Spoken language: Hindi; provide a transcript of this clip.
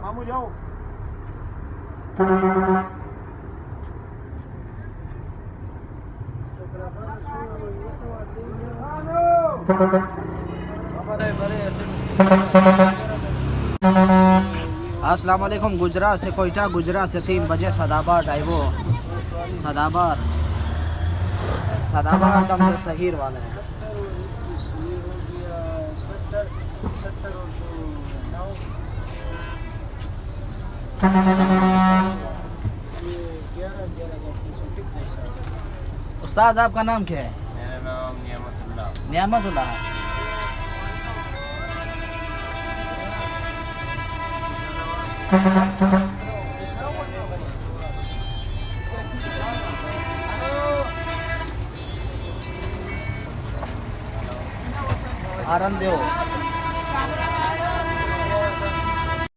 मामू जाओ। अस्सलाम वालेकुम। गुजरात से कोयटा, गुजरात से 3 बजे सदाबाद आइबो। सदाबाद दम से शहीर वाले हैं। उस्ताद आपका नाम क्या है? मेरा नाम नियामतुल्लाह। नियामतुल्लाह। आनंद देव।